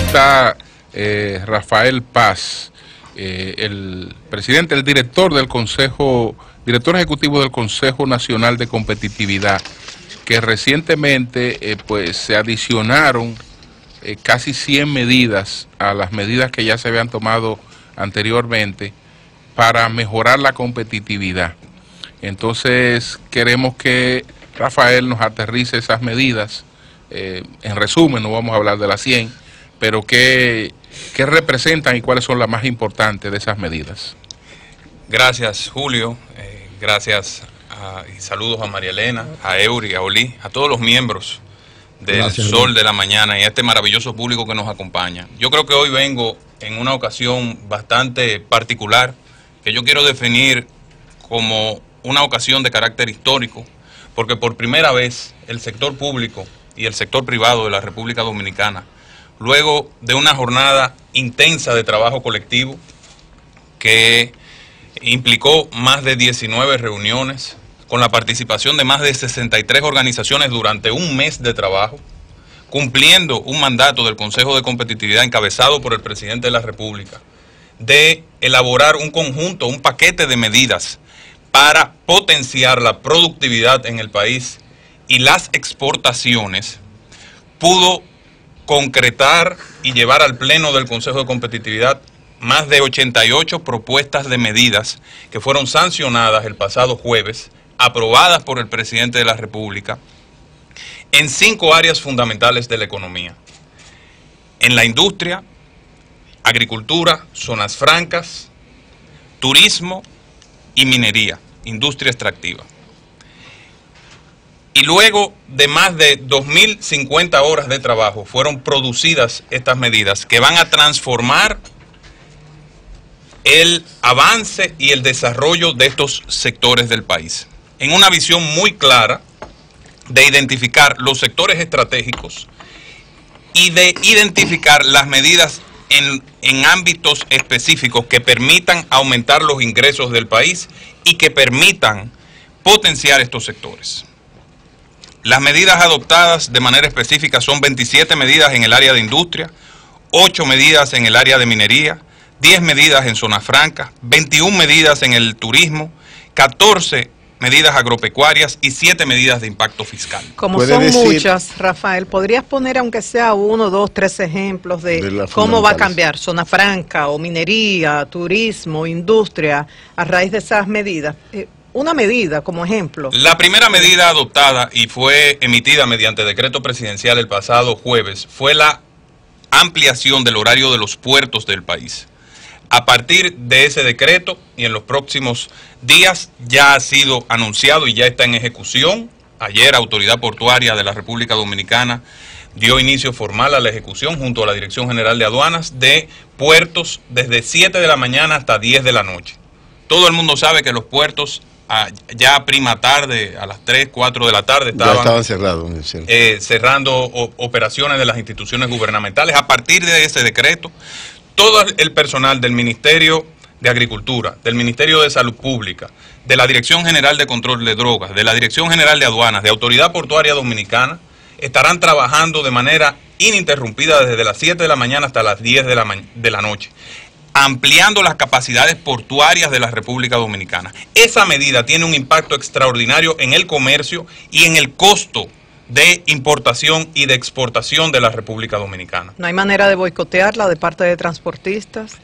está Rafael Paz, el presidente, el director del Consejo, director ejecutivo del Consejo Nacional de Competitividad, que recientemente pues se adicionaron casi 100 medidas a las medidas que ya se habían tomado anteriormente para mejorar la competitividad. Entonces queremos que Rafael nos aterrice esas medidas. En resumen, no vamos a hablar de las 100, pero ¿qué representan y cuáles son las más importantes de esas medidas? Gracias, Julio. Gracias y saludos a María Elena, a Eury, a Oli, a todos los miembros del Sol de la Mañana y a este maravilloso público que nos acompaña. Yo creo que hoy vengo en una ocasión bastante particular, que yo quiero definir como una ocasión de carácter histórico, porque por primera vez el sector público y el sector privado de la República Dominicana, luego de una jornada intensa de trabajo colectivo que implicó más de 19 reuniones, con la participación de más de 63 organizaciones durante un mes de trabajo, cumpliendo un mandato del Consejo de Competitividad encabezado por el presidente de la República, de elaborar un conjunto, un paquete de medidas para potenciar la productividad en el país y las exportaciones, pudo concretar y llevar al Pleno del Consejo de Competitividad más de 88 propuestas de medidas que fueron sancionadas el pasado jueves, aprobadas por el presidente de la República, en 5 áreas fundamentales de la economía: en la industria, agricultura, zonas francas, turismo y minería, industria extractiva. Y luego de más de 2.050 horas de trabajo fueron producidas estas medidas que van a transformar el avance y el desarrollo de estos sectores del país, en una visión muy clara de identificar los sectores estratégicos y de identificar las medidas en ámbitos específicos que permitan aumentar los ingresos del país y que permitan potenciar estos sectores. Las medidas adoptadas de manera específica son 27 medidas en el área de industria, 8 medidas en el área de minería, 10 medidas en zonas francas, 21 medidas en el turismo, 14 medidas agropecuarias y 7 medidas de impacto fiscal. Como son muchas, Rafael, ¿podrías poner aunque sea 1, 2, 3 ejemplos de cómo va a cambiar zona franca o minería, turismo, industria a raíz de esas medidas? Una medida como ejemplo. La primera medida adoptada y fue emitida mediante decreto presidencial el pasado jueves fue la ampliación del horario de los puertos del país. A partir de ese decreto y en los próximos días ya ha sido anunciado y ya está en ejecución. Ayer Autoridad Portuaria de la República Dominicana dio inicio formal a la ejecución junto a la Dirección General de Aduanas de puertos desde 7 de la mañana hasta 10 de la noche. Todo el mundo sabe que los puertos ya prima tarde, a las 3, 4 de la tarde estaban cerrados, cerrando operaciones de las instituciones gubernamentales. A partir de ese decreto, todo el personal del Ministerio de Agricultura, del Ministerio de Salud Pública, de la Dirección General de Control de Drogas, de la Dirección General de Aduanas, de Autoridad Portuaria Dominicana, estarán trabajando de manera ininterrumpida desde las 7 de la mañana hasta las 10 de la noche, ampliando las capacidades portuarias de la República Dominicana. Esa medida tiene un impacto extraordinario en el comercio y en el costo de importación y de exportación de la República Dominicana. ¿No hay manera de boicotearla de parte de transportistas?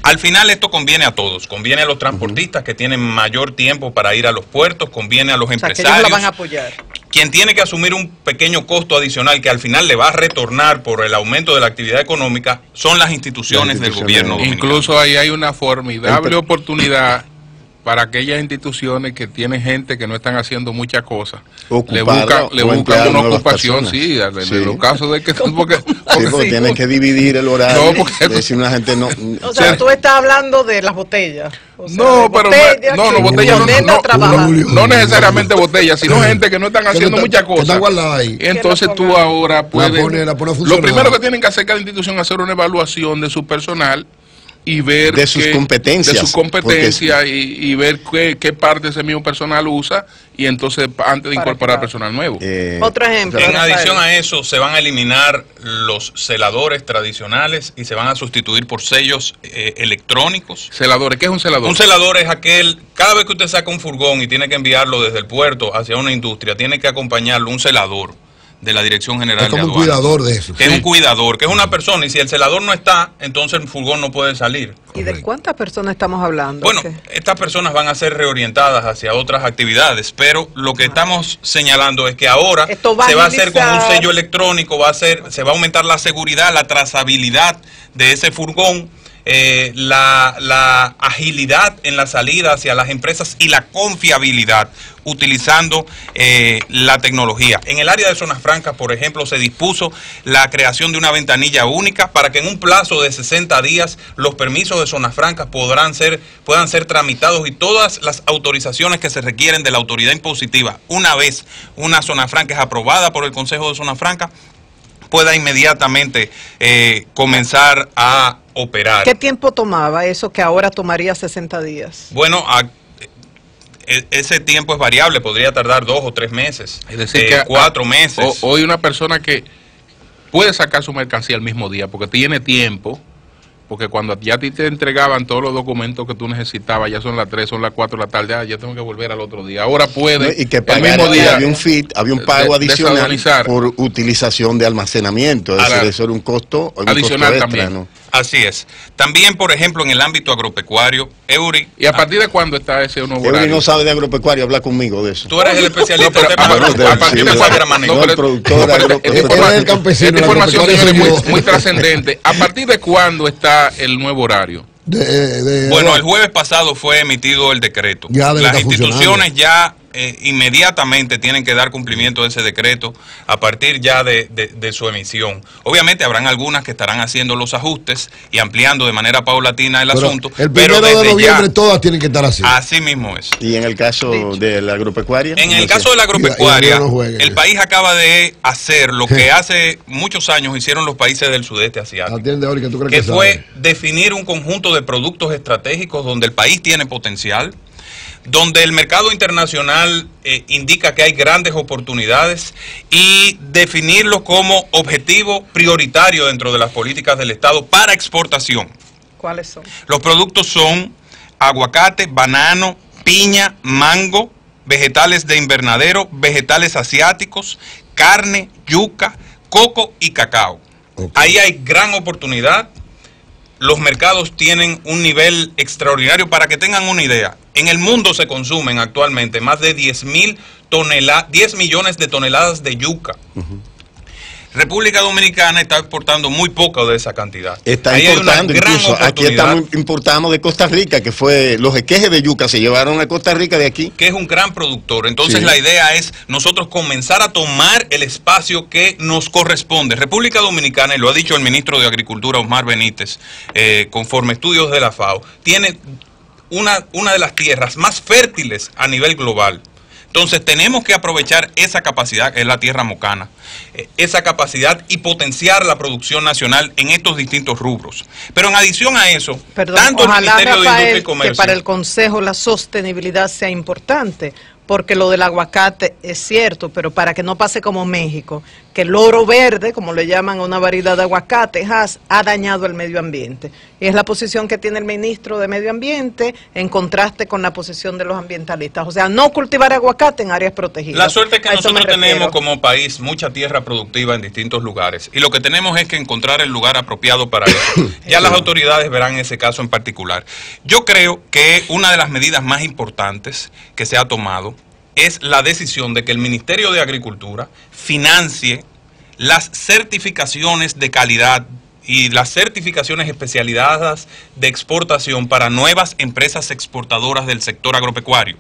Al final esto conviene a todos, conviene a los transportistas que tienen mayor tiempo para ir a los puertos, conviene a los empresarios. Que ellos la van a apoyar. Quien tiene que asumir un pequeño costo adicional que al final le va a retornar por el aumento de la actividad económica son las instituciones del gobierno dominicano. Incluso ahí hay una formidable oportunidad para aquellas instituciones que tienen gente que no están haciendo muchas cosas. Le buscan una ocupación, sí, en los casos de que... porque tienen que dividir el horario, decir una gente no... O sea, tú estás hablando de las botellas. O sea, no, pero botellas no necesariamente botellas, sino gente que no están haciendo muchas cosas. Entonces tú ahora puedes... Lo primero que tienen que hacer cada institución es hacer una evaluación de su personal y ver de sus competencias, y ver qué parte de ese mismo personal usa, y entonces antes de incorporar personal nuevo. Otro ejemplo. En adición a eso, se van a eliminar los celadores tradicionales y se van a sustituir por sellos electrónicos. ¿Celadores? ¿Qué es un celador? Un celador es aquel, cada vez que usted saca un furgón y tiene que enviarlo desde el puerto hacia una industria, tiene que acompañarlo un celador de la Dirección General de Aduanas. Es como un cuidador de eso. Que es un cuidador, que es una persona, y si el celador no está, entonces el furgón no puede salir. ¿Y de cuántas personas estamos hablando? Bueno, estas personas van a ser reorientadas hacia otras actividades, pero lo que estamos señalando es que ahora se va a hacer con un sello electrónico, se va a aumentar la seguridad, la trazabilidad de ese furgón, la agilidad en la salida hacia las empresas y la confiabilidad utilizando la tecnología. En el área de zonas francas, por ejemplo, se dispuso la creación de una ventanilla única para que en un plazo de 60 días los permisos de zonas francas puedan ser tramitados, y todas las autorizaciones que se requieren de la autoridad impositiva, una vez una zona franca es aprobada por el Consejo de Zona Franca, pueda inmediatamente comenzar a operar. ¿Qué tiempo tomaba eso que ahora tomaría 60 días? Bueno, ese tiempo es variable, podría tardar 2 o 3 meses, es decir, que 4 meses. Hoy una persona que puede sacar su mercancía el mismo día porque tiene tiempo, porque cuando ya a ti te entregaban todos los documentos que tú necesitabas, ya son las 3, son las 4 de la tarde, ya tengo que volver al otro día. Ahora puede, y que el mismo día había un pago adicional por utilización de almacenamiento, es decir, eso era un costo adicional extra, también. ¿no? Así es. También, por ejemplo, en el ámbito agropecuario, Eury... ¿Y a partir de cuándo está ese nuevo horario? Eury no sabe de agropecuario, habla conmigo de eso. Tú eres el especialista. A partir de cuándo... Esta información es muy trascendente. ¿A partir de cuándo está el nuevo horario? Bueno, el jueves pasado fue emitido el decreto. Las instituciones ya inmediatamente tienen que dar cumplimiento a ese decreto a partir ya de su emisión. Obviamente habrán algunas que estarán haciendo los ajustes y ampliando de manera paulatina el asunto. El 1 de noviembre todas tienen que estar así. Así mismo es. ¿Y en el caso de la agropecuaria? En el caso de la agropecuaria, el país acaba de hacer lo que hace muchos años hicieron los países del sudeste asiático, que fue definir un conjunto de productos estratégicos donde el país tiene potencial, donde el mercado internacional indica que hay grandes oportunidades, y definirlo como objetivo prioritario dentro de las políticas del Estado para exportación. ¿Cuáles son? Los productos son aguacate, banano, piña, mango, vegetales de invernadero, vegetales asiáticos, carne, yuca, coco y cacao. Ahí hay gran oportunidad. Los mercados tienen un nivel extraordinario. Para que tengan una idea, en el mundo se consumen actualmente más de 10 millones de toneladas de yuca. República Dominicana está exportando muy poco de esa cantidad. Está importando, incluso aquí importamos de Costa Rica, que fue los esquejes de yuca se llevaron a Costa Rica de aquí. Que es un gran productor. Entonces la idea es nosotros comenzar a tomar el espacio que nos corresponde. República Dominicana, y lo ha dicho el ministro de Agricultura, Osmar Benítez, conforme estudios de la FAO, tiene una de las tierras más fértiles a nivel global. Entonces tenemos que aprovechar esa capacidad, que es la tierra mocana, esa capacidad, y potenciar la producción nacional en estos distintos rubros. Pero en adición a eso, tanto el Ministerio de Industria y Comercio... que para el Consejo la sostenibilidad sea importante, porque lo del aguacate es cierto, pero para que no pase como México, que el oro verde, como le llaman a una variedad de aguacate, ha dañado el medio ambiente. Y es la posición que tiene el ministro de Medio Ambiente en contraste con la posición de los ambientalistas. O sea, no cultivar aguacate en áreas protegidas. La suerte es que nosotros tenemos como país mucha tierra productiva en distintos lugares. Y lo que tenemos es que encontrar el lugar apropiado para eso. Ya las autoridades verán ese caso en particular. Yo creo que una de las medidas más importantes que se ha tomado es la decisión de que el Ministerio de Agricultura financie las certificaciones de calidad y las certificaciones especializadas de exportación para nuevas empresas exportadoras del sector agropecuario.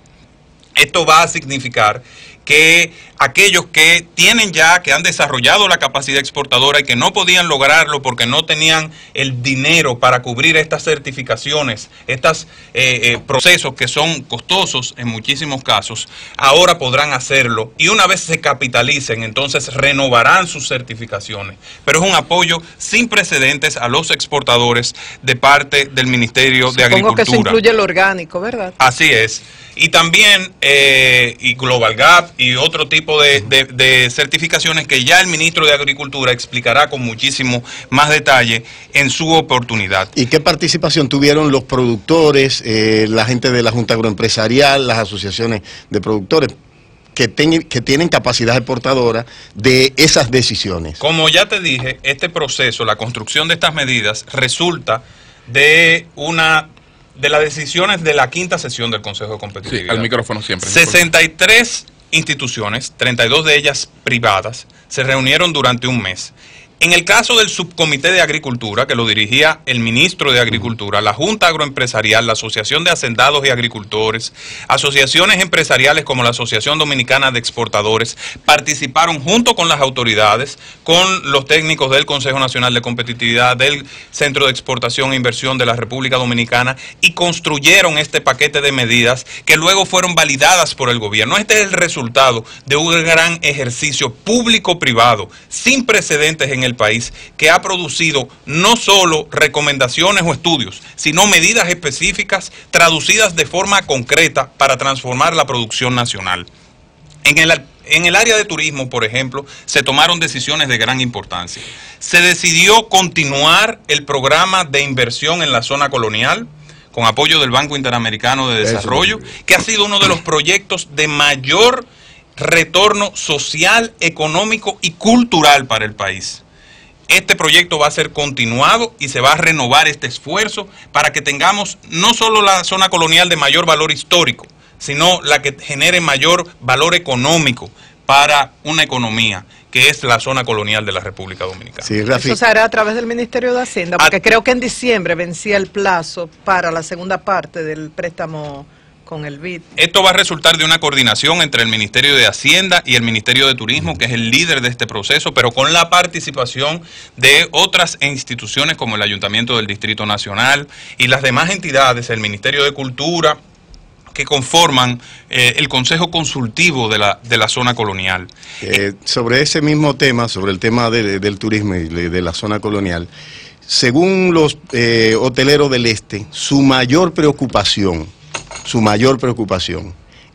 Esto va a significar que aquellos que tienen ya, que han desarrollado la capacidad exportadora y que no podían lograrlo porque no tenían el dinero para cubrir estas certificaciones, estos procesos que son costosos en muchísimos casos, ahora podrán hacerlo y una vez se capitalicen, entonces renovarán sus certificaciones. Pero es un apoyo sin precedentes a los exportadores de parte del Ministerio de Agricultura. Supongo que eso incluye el orgánico, ¿verdad? Así es. Y también y Global Gap y otro tipo de certificaciones que ya el ministro de Agricultura explicará con muchísimo más detalle en su oportunidad. ¿Y qué participación tuvieron los productores, la gente de la Junta Agroempresarial, las asociaciones de productores que tienen capacidad exportadora de esas decisiones? Como ya te dije, este proceso, la construcción de estas medidas, resulta de las decisiones de la quinta sesión del Consejo de Competitividad. Sí, al micrófono siempre. 63 instituciones, 32 de ellas privadas, se reunieron durante un mes. En el caso del Subcomité de Agricultura, que lo dirigía el ministro de Agricultura, la Junta Agroempresarial, la Asociación de Hacendados y Agricultores, asociaciones empresariales como la Asociación Dominicana de Exportadores, participaron junto con las autoridades, con los técnicos del Consejo Nacional de Competitividad, del Centro de Exportación e Inversión de la República Dominicana, y construyeron este paquete de medidas que luego fueron validadas por el gobierno. Este es el resultado de un gran ejercicio público-privado, sin precedentes en el país, que ha producido no solo recomendaciones o estudios, sino medidas específicas traducidas de forma concreta para transformar la producción nacional. En el área de turismo, por ejemplo, se tomaron decisiones de gran importancia. Se decidió continuar el programa de inversión en la zona colonial, con apoyo del Banco Interamericano de Desarrollo, que ha sido uno de los proyectos de mayor retorno social, económico y cultural para el país. Este proyecto va a ser continuado y se va a renovar este esfuerzo para que tengamos no solo la zona colonial de mayor valor histórico, sino la que genere mayor valor económico para una economía, que es la zona colonial de la República Dominicana. Sí, Rafi. Eso se hará a través del Ministerio de Hacienda, porque creo que en diciembre vencía el plazo para la segunda parte del préstamo con el BID. Esto va a resultar de una coordinación entre el Ministerio de Hacienda y el Ministerio de Turismo, que es el líder de este proceso, pero con la participación de otras instituciones como el Ayuntamiento del Distrito Nacional y las demás entidades, el Ministerio de Cultura, que conforman el Consejo Consultivo de la zona colonial. Sobre ese mismo tema, sobre el tema del turismo y de la zona colonial, según los hoteleros del este, su mayor preocupación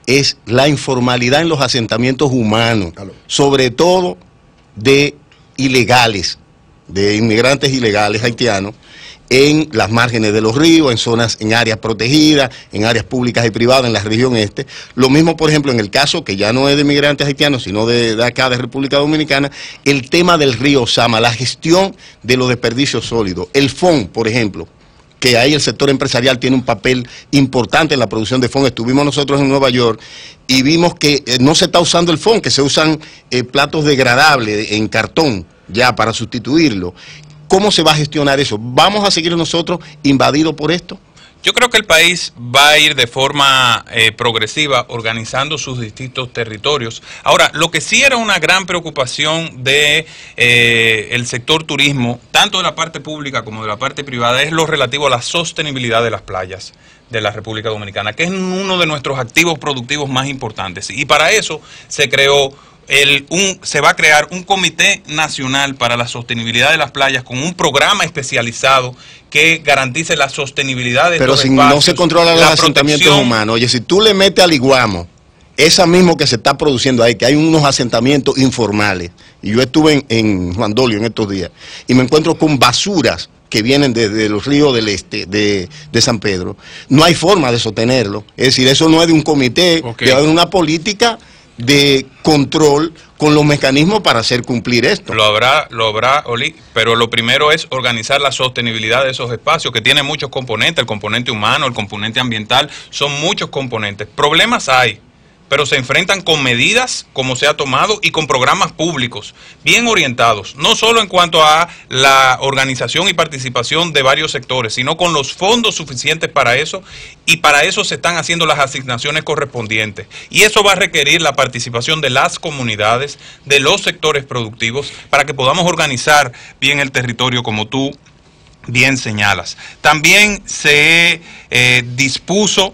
es la informalidad en los asentamientos humanos, sobre todo de ilegales, de inmigrantes ilegales haitianos, en las márgenes de los ríos, en zonas, en áreas protegidas, en áreas públicas y privadas en la región este. Lo mismo, por ejemplo, en el caso que ya no es de inmigrantes haitianos, sino de acá, de República Dominicana, el tema del río Sama, la gestión de los desperdicios sólidos. El FON, por ejemplo, que ahí el sector empresarial tiene un papel importante en la producción de FON. Estuvimos nosotros en Nueva York y vimos que no se está usando el FON, que se usan platos degradables en cartón ya para sustituirlo. ¿Cómo se va a gestionar eso? ¿Vamos a seguir nosotros invadidos por esto? Yo creo que el país va a ir de forma progresiva organizando sus distintos territorios. Ahora, lo que sí era una gran preocupación de el sector turismo, tanto de la parte pública como de la parte privada, es lo relativo a la sostenibilidad de las playas de la República Dominicana, que es uno de nuestros activos productivos más importantes. Y para eso se creó se va a crear un Comité Nacional para la Sostenibilidad de las Playas con un programa especializado que garantice la sostenibilidad de estos espacios. Pero si no se controlan los asentamientos humanos, oye, si tú le metes al Iguamo, esa mismo que se está produciendo ahí, que hay unos asentamientos informales, y yo estuve en Juan Dolio en estos días, y me encuentro con basuras que vienen de los ríos del este, de San Pedro, no hay forma de sostenerlo. Es decir, eso no es de un comité, que hay una política de control con los mecanismos para hacer cumplir esto. Lo habrá, Oli, pero lo primero es organizar la sostenibilidad de esos espacios, que tiene muchos componentes, el componente humano, el componente ambiental, son muchos componentes. Problemas hay, pero se enfrentan con medidas como se ha tomado y con programas públicos bien orientados, no solo en cuanto a la organización y participación de varios sectores, sino con los fondos suficientes para eso, y para eso se están haciendo las asignaciones correspondientes. Y eso va a requerir la participación de las comunidades, de los sectores productivos, para que podamos organizar bien el territorio como tú bien señalas. También se dispuso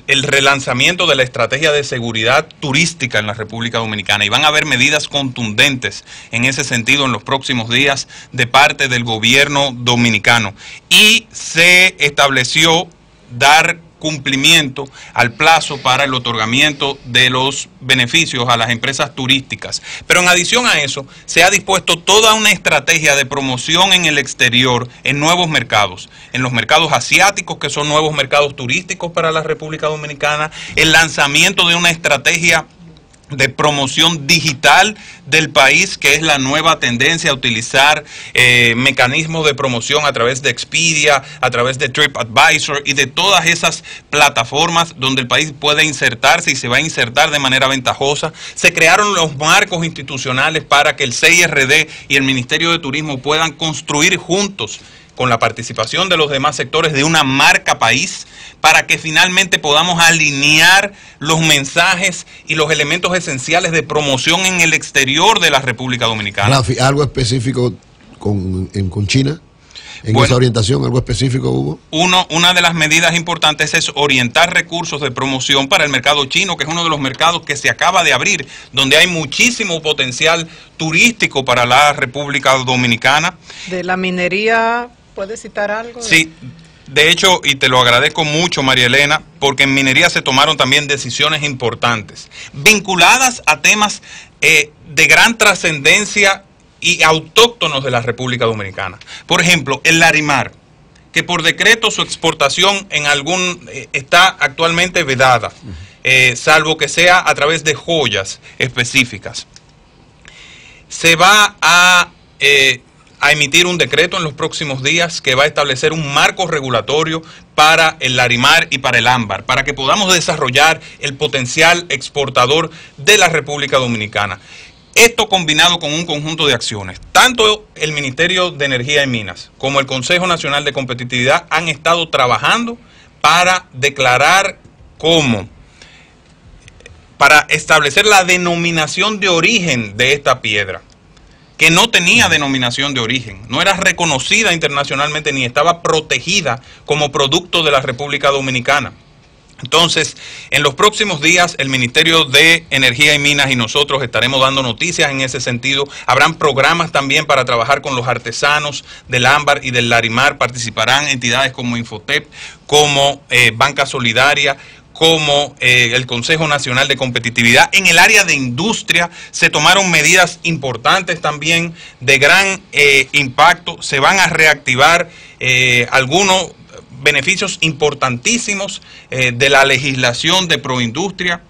el relanzamiento de la estrategia de seguridad turística en la República Dominicana, y van a haber medidas contundentes en ese sentido en los próximos días de parte del gobierno dominicano, y se estableció dar cumplimiento al plazo para el otorgamiento de los beneficios a las empresas turísticas. Pero en adición a eso, se ha dispuesto toda una estrategia de promoción en el exterior, en nuevos mercados, en los mercados asiáticos, que son nuevos mercados turísticos para la República Dominicana, el lanzamiento de una estrategia de promoción digital del país, que es la nueva tendencia a utilizar mecanismos de promoción a través de Expedia, a través de TripAdvisor y de todas esas plataformas donde el país puede insertarse y se va a insertar de manera ventajosa. Se crearon los marcos institucionales para que el CIRD y el Ministerio de Turismo puedan construir juntos, con la participación de los demás sectores, de una marca país, para que finalmente podamos alinear los mensajes y los elementos esenciales de promoción en el exterior de la República Dominicana. Rafi, ¿algo específico con China? ¿En esa orientación algo específico hubo? Una de las medidas importantes es orientar recursos de promoción para el mercado chino, que es uno de los mercados que se acaba de abrir, donde hay muchísimo potencial turístico para la República Dominicana. De la minería, ¿puedes citar algo? Sí. De hecho, y te lo agradezco mucho, María Elena, porque en minería se tomaron también decisiones importantes, vinculadas a temas de gran trascendencia y autóctonos de la República Dominicana. Por ejemplo, el larimar, que por decreto su exportación está actualmente vedada, salvo que sea a través de joyas específicas. Se va a emitir un decreto en los próximos días que va a establecer un marco regulatorio para el larimar y para el ámbar, para que podamos desarrollar el potencial exportador de la República Dominicana. Esto combinado con un conjunto de acciones. Tanto el Ministerio de Energía y Minas como el Consejo Nacional de Competitividad han estado trabajando para declarar para establecer la denominación de origen de esta piedra, que no tenía denominación de origen, no era reconocida internacionalmente ni estaba protegida como producto de la República Dominicana. Entonces, en los próximos días, el Ministerio de Energía y Minas y nosotros estaremos dando noticias en ese sentido. Habrán programas también para trabajar con los artesanos del ámbar y del larimar. Participarán entidades como Infotep, como Banca Solidaria, como el Consejo Nacional de Competitividad. En el área de industria se tomaron medidas importantes también de gran impacto. Se van a reactivar algunos beneficios importantísimos de la legislación de proindustria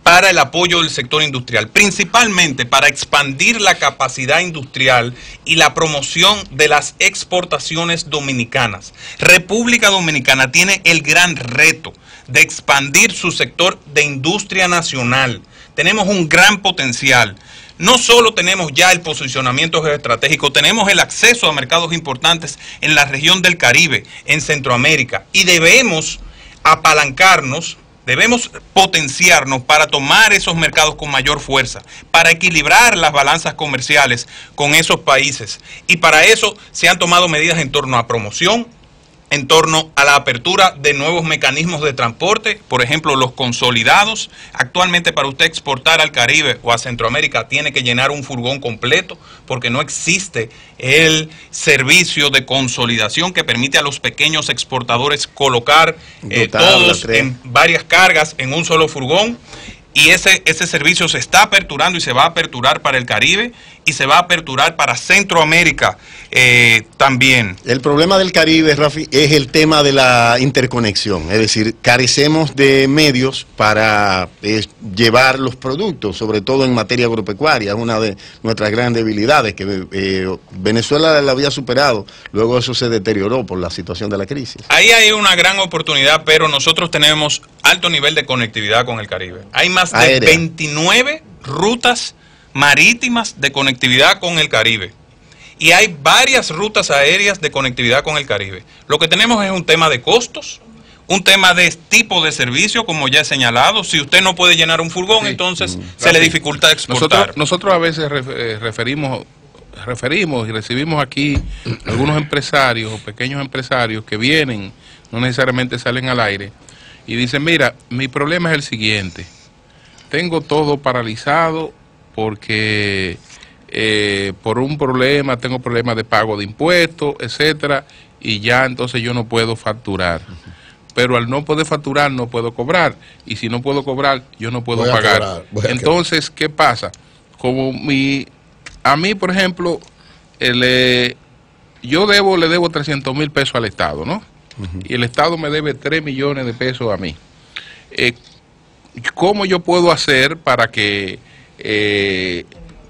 para el apoyo del sector industrial, principalmente para expandir la capacidad industrial y la promoción de las exportaciones dominicanas. República Dominicana tiene el gran reto de expandir su sector de industria nacional. Tenemos un gran potencial. No solo tenemos ya el posicionamiento geoestratégico, tenemos el acceso a mercados importantes en la región del Caribe, en Centroamérica, y debemos apalancarnos, debemos potenciarnos para tomar esos mercados con mayor fuerza, para equilibrar las balanzas comerciales con esos países. Y para eso se han tomado medidas en torno a promoción, en torno a la apertura de nuevos mecanismos de transporte, por ejemplo, los consolidados. Actualmente, para usted exportar al Caribe o a Centroamérica, tiene que llenar un furgón completo, porque no existe el servicio de consolidación que permite a los pequeños exportadores colocar todos en varias cargas en un solo furgón. Y ese servicio se está aperturando y se va a aperturar para el Caribe, y se va a aperturar para Centroamérica también. El problema del Caribe, Rafi, es el tema de la interconexión, es decir, carecemos de medios para llevar los productos, sobre todo en materia agropecuaria, es una de nuestras grandes debilidades, que Venezuela la había superado, luego eso se deterioró por la situación de la crisis. Ahí hay una gran oportunidad, pero nosotros tenemos alto nivel de conectividad con el Caribe. Hay más de 29 rutas marítimas de conectividad con el Caribe. Y hay varias rutas aéreas de conectividad con el Caribe. Lo que tenemos es un tema de costos, un tema de tipo de servicio, como ya he señalado. Si usted no puede llenar un furgón, entonces se le dificulta exportar. Nosotros a veces referimos y recibimos aquí algunos empresarios o pequeños empresarios que vienen, no necesariamente salen al aire, y dicen, mira, mi problema es el siguiente, tengo todo paralizado porque por un problema, tengo problemas de pago de impuestos, etcétera, y ya entonces yo no puedo facturar. Pero al no poder facturar no puedo cobrar, y si no puedo cobrar yo no puedo pagar. Entonces, ¿qué pasa? Como a mí, por ejemplo, yo le debo 300,000 pesos al Estado, ¿no? Y el Estado me debe 3 millones de pesos a mí. ¿Cómo yo puedo hacer para que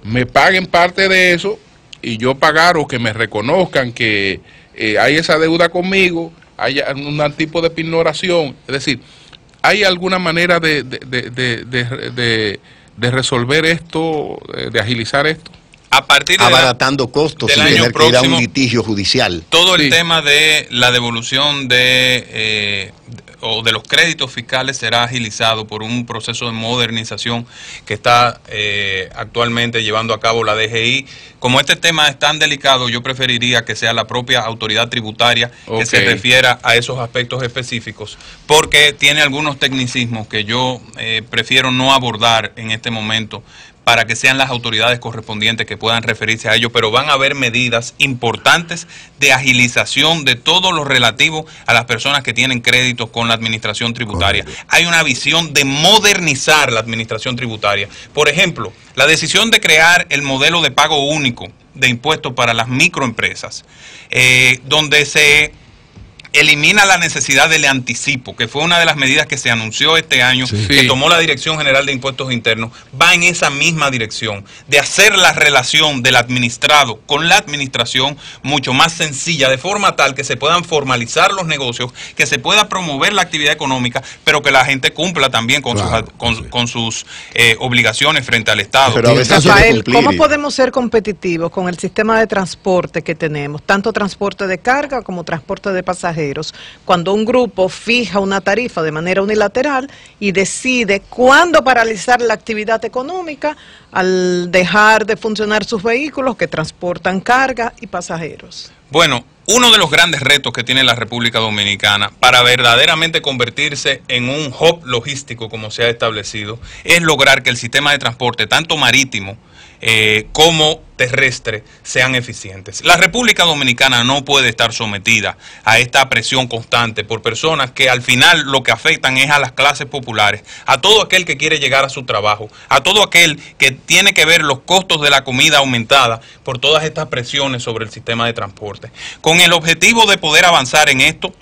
me paguen parte de eso y yo pagar, o que me reconozcan que hay esa deuda conmigo, hay un tipo de pignoración? Es decir, ¿hay alguna manera de resolver esto, de agilizar esto? A partir de abaratando costos sin tener que ir a un litigio judicial. Todo el tema de la devolución o de los créditos fiscales será agilizado por un proceso de modernización que está actualmente llevando a cabo la DGI. Como este tema es tan delicado, yo preferiría que sea la propia autoridad tributaria que se refiera a esos aspectos específicos, porque tiene algunos tecnicismos que yo prefiero no abordar en este momento, para que sean las autoridades correspondientes que puedan referirse a ello, pero van a haber medidas importantes de agilización de todo lo relativo a las personas que tienen créditos con la administración tributaria. Hay una visión de modernizar la administración tributaria. Por ejemplo, la decisión de crear el modelo de pago único de impuestos para las microempresas, donde se elimina la necesidad del anticipo, que fue una de las medidas que se anunció este año, que tomó la Dirección General de Impuestos Internos, va en esa misma dirección, de hacer la relación del administrado con la administración mucho más sencilla, de forma tal que se puedan formalizar los negocios, que se pueda promover la actividad económica, pero que la gente cumpla también con sus obligaciones frente al Estado. Pero Rafael, ¿cómo podemos ser competitivos con el sistema de transporte que tenemos, tanto transporte de carga como transporte de pasajeros, cuando un grupo fija una tarifa de manera unilateral y decide cuándo paralizar la actividad económica al dejar de funcionar sus vehículos que transportan carga y pasajeros? Bueno, uno de los grandes retos que tiene la República Dominicana para verdaderamente convertirse en un hub logístico como se ha establecido es lograr que el sistema de transporte, tanto marítimo como terrestre, sean eficientes. La República Dominicana no puede estar sometida a esta presión constante por personas que al final lo que afectan es a las clases populares, a todo aquel que quiere llegar a su trabajo, a todo aquel que tiene que ver los costos de la comida aumentada por todas estas presiones sobre el sistema de transporte. Con el objetivo de poder avanzar en esto,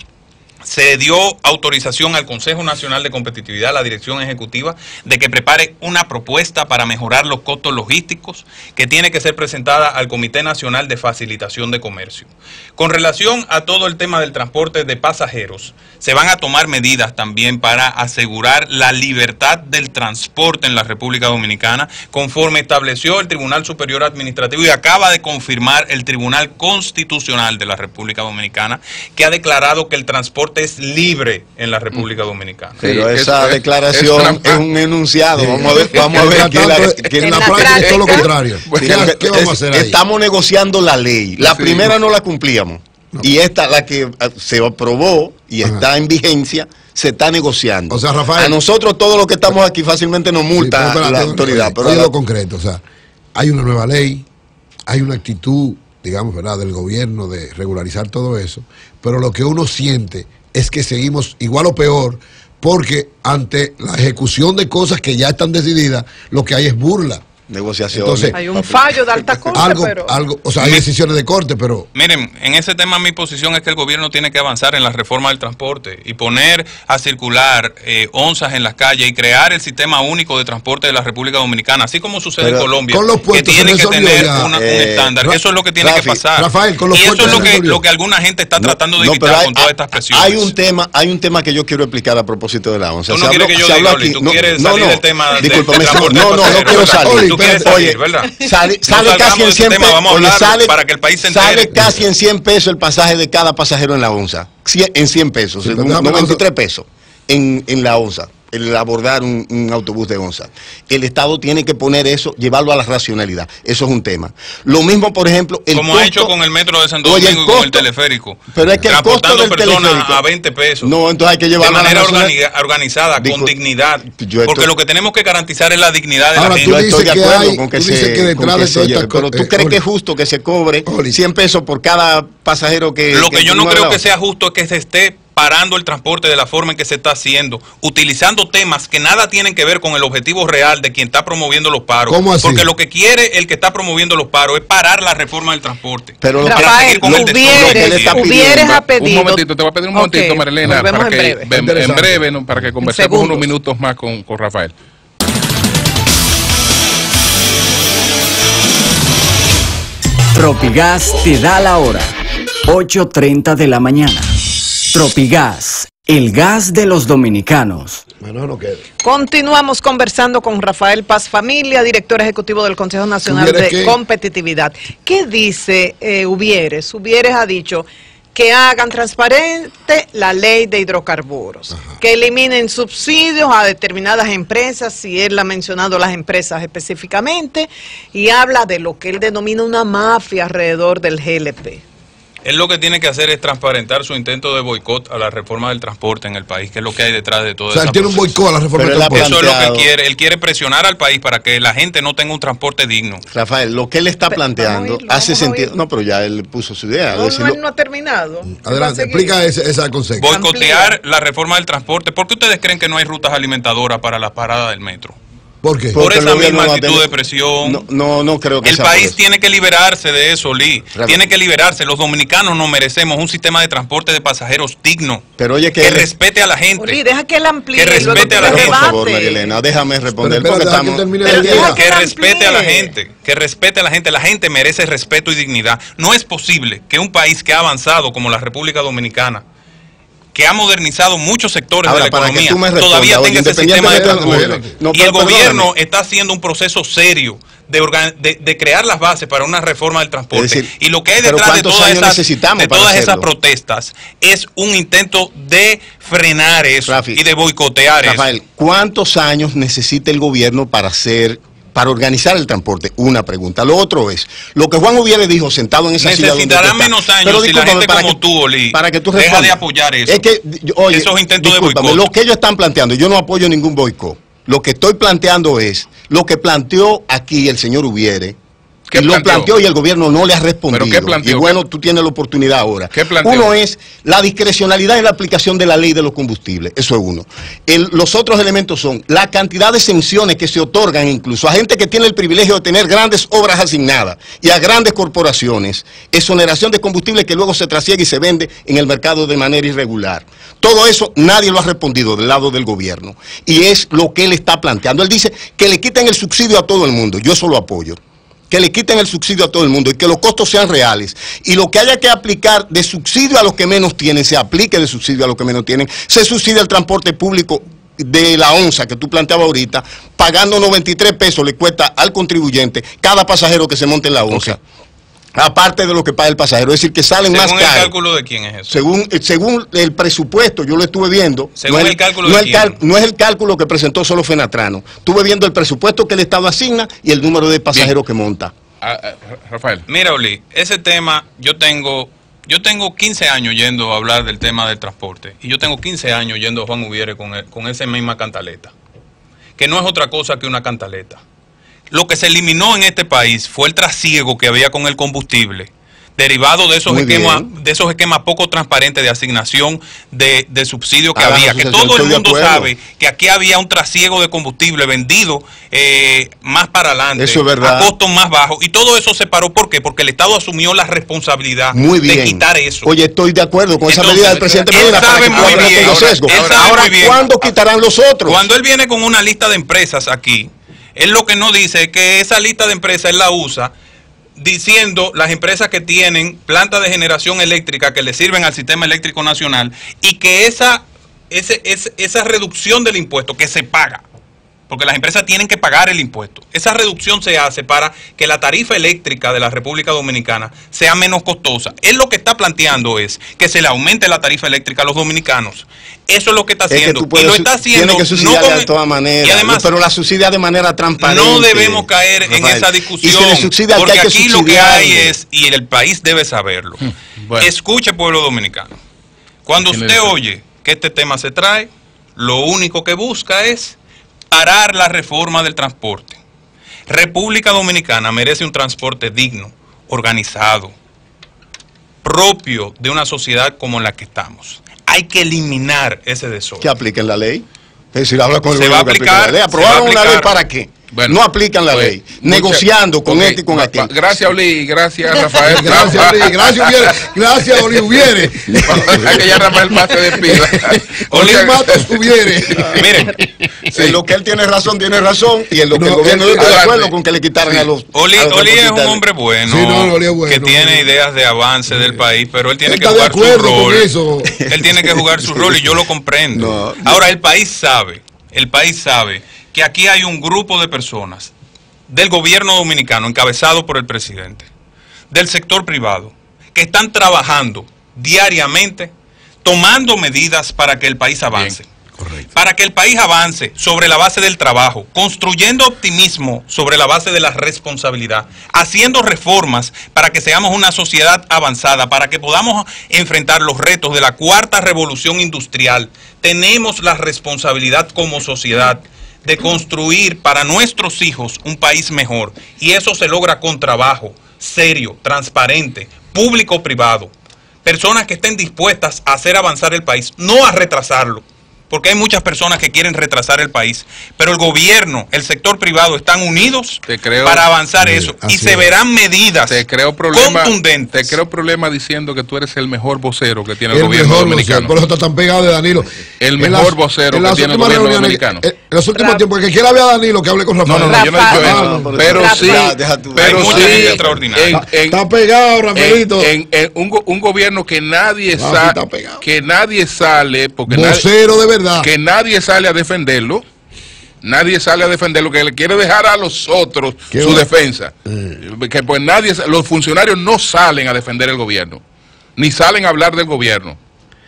se dio autorización al Consejo Nacional de Competitividad, a la Dirección Ejecutiva, de que prepare una propuesta para mejorar los costos logísticos que tiene que ser presentada al Comité Nacional de Facilitación de Comercio. Con relación a todo el tema del transporte de pasajeros, se van a tomar medidas también para asegurar la libertad del transporte en la República Dominicana, conforme estableció el Tribunal Superior Administrativo y acaba de confirmar el Tribunal Constitucional de la República Dominicana, que ha declarado que el transporte es libre en la República Dominicana. Pero esa declaración es un enunciado. Vamos a ver que en la práctica es todo lo contrario. ¿Qué vamos a hacer ahí? Estamos negociando la ley. La primera no la cumplíamos. Y esta, la que se aprobó y está en vigencia, se está negociando. O sea, Rafael, a nosotros todos los que estamos aquí fácilmente nos multa la autoridad. Pero lo concreto, o sea, hay una nueva ley, hay una actitud, digamos, ¿verdad?, del gobierno de regularizar todo eso, pero lo que uno siente es que seguimos igual o peor, porque ante la ejecución de cosas que ya están decididas, lo que hay es burla. Negociaciones. Entonces, hay un fallo de alta corte, o sea, hay decisiones de corte, pero... Miren, en ese tema mi posición es que el gobierno tiene que avanzar en la reforma del transporte y poner a circular onzas en las calles y crear el sistema único de transporte de la República Dominicana, así como sucede en Colombia, con los puestos, que tiene que tener un estándar. Eso es lo que tiene que pasar. Rafael, con los y eso puestos es lo que alguna gente está tratando de evitar con todas estas presiones. Hay un tema que yo quiero explicar a propósito de la onza. Tú no quieres que yo diga, Oli, tú quieres salir del tema del transporte. No quiero salir. Tú quieres salir, ¿verdad? Sale casi en 100 pesos. Vamos a hablar para que el país se entere. Sale casi en 100 pesos el pasaje de cada pasajero en la onza. En 100 pesos, 93 pesos en la onza. El abordar un autobús de onza. El Estado tiene que poner eso, llevarlo a la racionalidad. Eso es un tema. Lo mismo, por ejemplo, como ha hecho con el metro de Santo Domingo y con el teleférico. Pero es que el costo del personas a 20 pesos. No, entonces hay que llevarlo de manera organizada, con dignidad. Porque lo que tenemos que garantizar es la dignidad de la gente. Yo estoy de acuerdo con que pero ¿tú crees que es justo que se cobre 100 pesos por cada pasajero que... Lo que yo no creo que sea justo es que se esté parando el transporte de la forma en que se está haciendo, utilizando temas que nada tienen que ver con el objetivo real de quien está promoviendo los paros. ¿Cómo así? Porque lo que quiere el que está promoviendo los paros es parar la reforma del transporte. Pero Rafael, hubieres a pedir. Un momentito, te voy a pedir un momentito, Marilena, para que en breve, para que conversemos unos minutos más con Rafael. Tropigas te da la hora, 8:30 de la mañana. Tropigas, el gas de los dominicanos. Continuamos conversando con Rafael Paz Familia, director ejecutivo del Consejo Nacional de Competitividad. ¿Qué dice Hubieres? Hubieres ha dicho que hagan transparente la ley de hidrocarburos, que eliminen subsidios a determinadas empresas, si él ha mencionado las empresas específicamente, y habla de lo que él denomina una mafia alrededor del GLP. Él lo que tiene que hacer es transparentar su intento de boicot a la reforma del transporte en el país, que es lo que hay detrás de todo eso. O sea, él tiene un boicot a la reforma del transporte. Eso es lo que él quiere. Él quiere presionar al país para que la gente no tenga un transporte digno. Rafael, lo que él está planteando hace sentido. No, pero ya él puso su idea. Él no ha terminado. Adelante, explica esa concepto. Boicotear la reforma del transporte. ¿Por qué ustedes creen que no hay rutas alimentadoras para las paradas del metro? ¿Por qué? Por esa misma actitud de presión. No creo que el país tiene que liberarse de eso, Lee. Tiene que liberarse. Los dominicanos nos merecemos un sistema de transporte de pasajeros digno. Pero oye, que respete a la gente. Oli, deja que él amplíe. Que respete a la gente. Por favor, Marielena, déjame responder. Que respete a la gente. Que respete a la gente. La gente merece respeto y dignidad. No es posible que un país que ha avanzado como la República Dominicana, que ha modernizado muchos sectores de la economía, todavía tenga ese sistema de transporte. Y el gobierno está haciendo un proceso serio de crear las bases para una reforma del transporte. Es decir, y lo que hay detrás de todas esas protestas es un intento de frenar eso, Rafi, y de boicotear Rafael, eso. ¿Cuántos años necesita el gobierno para organizar el transporte? Una pregunta. Lo otro es, lo que Juan Hubieres dijo sentado en esa silla donde necesitarán menos años. Pero si la gente como tú, Oli, deja de apoyar eso. Es que, oye, esos intentos de boicot. Lo que ellos están planteando, yo no apoyo ningún boicot. Lo que estoy planteando es lo que planteó aquí el señor Hubieres. Que lo planteó y el gobierno no le ha respondido. ¿Pero qué planteó? Y bueno, tú tienes la oportunidad ahora. ¿Qué planteó? Uno es la discrecionalidad en la aplicación de la ley de los combustibles. Eso es uno. Los otros elementos son la cantidad de exenciones que se otorgan incluso a gente que tiene el privilegio de tener grandes obras asignadas y a grandes corporaciones. Exoneración de combustible que luego se trasiega y se vende en el mercado de manera irregular. Todo eso nadie lo ha respondido del lado del gobierno. Y es lo que él está planteando. Él dice que le quiten el subsidio a todo el mundo. Yo eso lo apoyo. Que le quiten el subsidio a todo el mundo y que los costos sean reales. Y lo que haya que aplicar de subsidio a los que menos tienen, se aplique de subsidio a los que menos tienen. Se subsidia el transporte público de la onza que tú planteabas ahorita, pagando 93 pesos le cuesta al contribuyente cada pasajero que se monte en la onza. Okay. Aparte de lo que paga el pasajero, es decir, que salen más caros. ¿Según el cálculo de quién es eso? Según el presupuesto, yo lo estuve viendo. ¿Según el cálculo de quién? No es el cálculo que presentó solo Fenatrano. Estuve viendo el presupuesto que el Estado asigna y el número de pasajeros que monta. Rafael. Mira, Oli, ese tema, yo tengo 15 años yendo a hablar del tema del transporte. Y yo tengo 15 años yendo a Juan Hubieres con esa misma cantaleta. Que no es otra cosa que una cantaleta. Lo que se eliminó en este país fue el trasiego que había con el combustible derivado de esos esquemas poco transparentes de asignación de subsidio que había, que todo el mundo sabe que aquí había un trasiego de combustible vendido más para adelante, eso es verdad, a costos más bajos, y todo eso se paró. ¿Por qué? Porque el Estado asumió la responsabilidad de quitar eso. Oye, estoy de acuerdo con esa medida del presidente Medina. Ahora, ¿cuándo quitarán los otros? Cuando él viene con una lista de empresas aquí, él lo que no dice es que esa lista de empresas él la usa diciendo las empresas que tienen plantas de generación eléctrica que le sirven al sistema eléctrico nacional, y que esa reducción del impuesto que se paga, porque las empresas tienen que pagar el impuesto, esa reducción se hace para que la tarifa eléctrica de la República Dominicana sea menos costosa. Él lo que está planteando es que se le aumente la tarifa eléctrica a los dominicanos. Eso es lo que está haciendo. Y lo está haciendo. Tiene que subsidiar de todas maneras. Y además, pero la subsidia de manera transparente. No debemos caer en esa discusión. Porque aquí lo que hay es, y el país debe saberlo. Bueno. Escuche, pueblo dominicano. Cuando usted oye que este tema se trae, lo único que busca es parar la reforma del transporte. República Dominicana merece un transporte digno, organizado, propio de una sociedad como la que estamos. Hay que eliminar ese desorden. Que apliquen la ley. Es decir, habla con se va a aplicar. ¿Aprobaron una ley para qué? Bueno, no aplican la ley, negociando con este y con aquel. Gracias, Oli, gracias, Rafael. Gracias, Oli, gracias, Oli Hubiere. Que ya Rafael Paz se despida. Oli Matos Hubiere. Miren, en lo que él tiene razón, y en lo que el gobierno está de acuerdo con que le quitaran a los... Oli es un hombre bueno, que tiene ideas de avance del país, pero él tiene que jugar su rol. Él tiene que jugar su rol y yo lo comprendo. Ahora, el país sabe que aquí hay un grupo de personas del gobierno dominicano, encabezado por el presidente, del sector privado, que están trabajando diariamente, tomando medidas para que el país avance. Correcto. Para que el país avance sobre la base del trabajo, construyendo optimismo sobre la base de la responsabilidad, haciendo reformas para que seamos una sociedad avanzada, para que podamos enfrentar los retos de la cuarta revolución industrial. Tenemos la responsabilidad como sociedad de construir para nuestros hijos un país mejor, y eso se logra con trabajo serio, transparente, público-privado, personas que estén dispuestas a hacer avanzar el país, no a retrasarlo, porque hay muchas personas que quieren retrasar el país, pero el gobierno, el sector privado están unidos para avanzar eso, y se verán medidas contundentes. Te creo problema diciendo que tú eres el mejor vocero que tiene el gobierno dominicano. Por eso está tan pegado de Danilo. El mejor vocero que tiene el gobierno dominicano. En los últimos tiempos, el que quiera ver a Danilo, que hable con Rafael. No, yo no he dicho eso. Pero sí, está pegado, Rafaelito. En un gobierno que nadie sale, porque vocero de verdad, que nadie sale a defenderlo, que le quiere dejar a los otros su defensa, que pues los funcionarios no salen a defender el gobierno, ni salen a hablar del gobierno,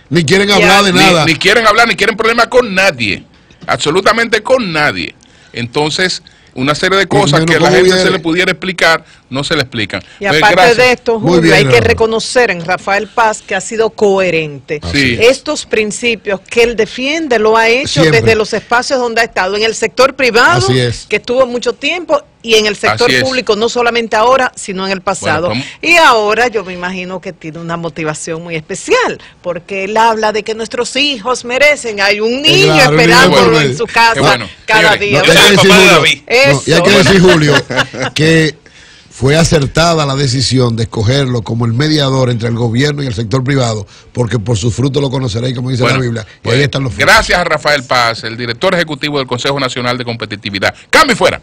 ni quieren hablar de nada, ni quieren hablar, ni quieren problemas con nadie, absolutamente con nadie. Entonces, una serie de cosas que a la gente se le pudiera explicar, no se le explican. Y aparte de esto, Julio, hay que reconocer en Rafael Paz que ha sido coherente. Sí. Estos principios que él defiende lo ha hecho desde los espacios donde ha estado, en el sector privado, que estuvo mucho tiempo, y en el sector público, no solamente ahora, sino en el pasado. Bueno, y ahora yo me imagino que tiene una motivación muy especial, porque él habla de que nuestros hijos merecen. Hay un niño esperándolo en su casa cada día. Y hay que decir, Julio, que fue acertada la decisión de escogerlo como el mediador entre el gobierno y el sector privado, porque por sus frutos lo conoceréis, como dice la Biblia. Y ahí están los frutos. Gracias a Rafael Paz, el director ejecutivo del Consejo Nacional de Competitividad. ¡Cambio y fuera!